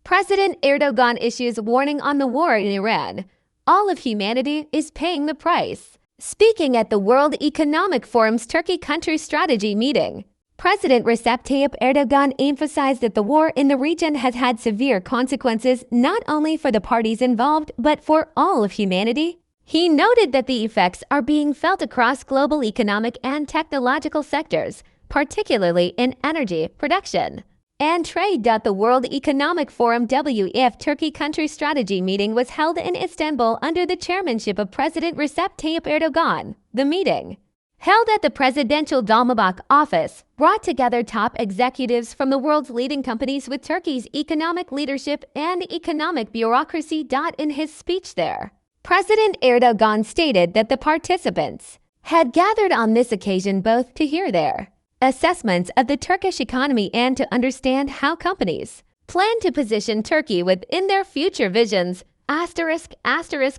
President Erdoğan issues warning on the war in Iran. All of humanity is paying the price. Speaking at the World Economic Forum's Turkey country strategy meeting, President Recep Tayyip Erdoğan emphasized that the war in the region has had severe consequences not only for the parties involved but for all of humanity. He noted that the effects are being felt across global economic and technological sectors, particularly in energy production and trade. The World Economic Forum WEF Turkey country strategy meeting was held in Istanbul under the chairmanship of President Recep Tayyip Erdoğan. The meeting, held at the Presidential Dolmabahçe Office, brought together top executives from the world's leading companies with Turkey's economic leadership and economic bureaucracy. In his speech there, President Erdoğan stated that the participants had gathered on this occasion both to hear their assessments of the Turkish economy and to understand how companies plan to position Turkey within their future visions,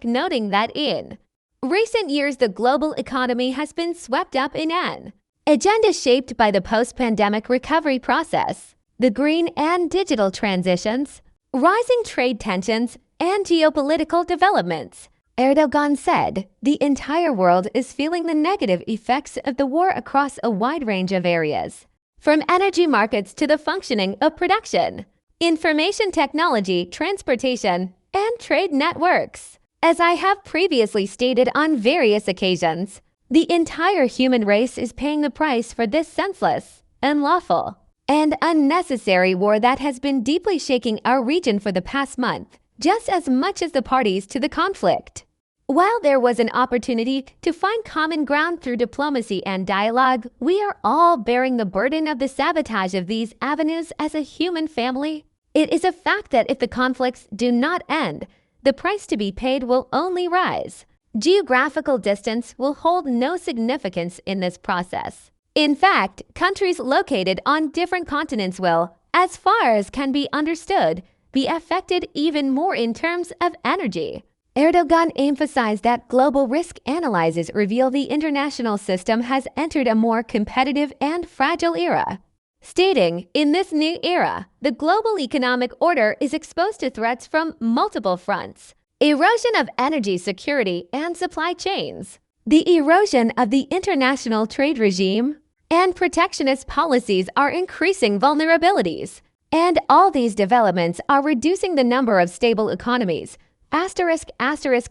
noting that in recent years the global economy has been swept up in an agenda shaped by the post-pandemic recovery process, the green and digital transitions, rising trade tensions, and geopolitical developments. Erdoğan said, "The entire world is feeling the negative effects of the war across a wide range of areas, from energy markets to the functioning of production, information technology, transportation, and trade networks. As I have previously stated on various occasions, the entire human race is paying the price for this senseless, unlawful, and unnecessary war that has been deeply shaking our region for the past month, just as much as the parties to the conflict. While there was an opportunity to find common ground through diplomacy and dialogue, we are all bearing the burden of the sabotage of these avenues as a human family. It is a fact that if the conflicts do not end, the price to be paid will only rise. Geographical distance will hold no significance in this process. In fact, countries located on different continents will, as far as can be understood, be affected even more in terms of energy." Erdoğan emphasized that global risk analyses reveal the international system has entered a more competitive and fragile era, stating, "In this new era, the global economic order is exposed to threats from multiple fronts: erosion of energy security and supply chains, the erosion of the international trade regime, and protectionist policies are increasing vulnerabilities. And all these developments are reducing the number of stable economies."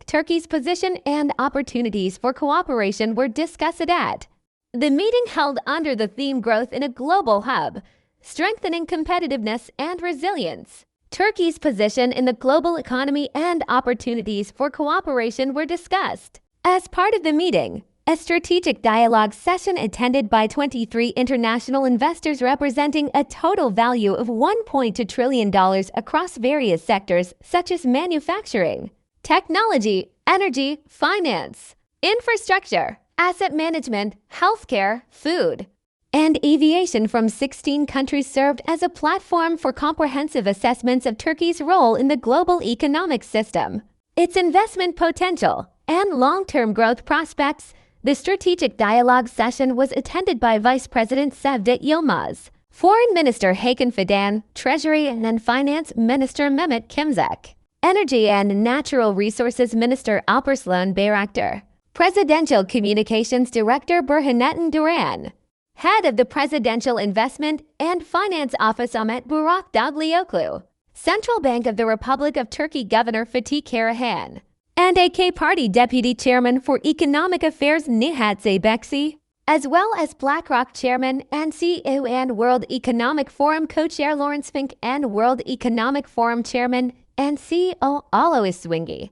Turkey's position and opportunities for cooperation were discussed at the meeting held under the theme Growth in a Global Hub, Strengthening Competitiveness and Resilience. Turkey's position in the global economy and opportunities for cooperation were discussed. As part of the meeting, a strategic dialogue session attended by 23 international investors representing a total value of $1.2 trillion across various sectors such as manufacturing, technology, energy, finance, infrastructure, asset management, healthcare, food, and aviation from 16 countries served as a platform for comprehensive assessments of Turkey's role in the global economic system, its investment potential, and long-term growth prospects. The strategic dialogue session was attended by Vice President Cevdet Yılmaz, Foreign Minister Hakan Fidan, Treasury and Finance Minister Mehmet Şimşek, Energy and Natural Resources Minister Alparslan Bayraktar, Presidential Communications Director Burhanettin Duran, Head of the Presidential Investment and Finance Office Ahmet Burak Davlioglu, Central Bank of the Republic of Turkey Governor Fatih Karahan, and AK Party Deputy Chairman for Economic Affairs Nihat Zeybekci, as well as BlackRock Chairman and CEO and World Economic Forum Co-Chair Lawrence Fink and World Economic Forum Chairman and CEO Alois Zwingli.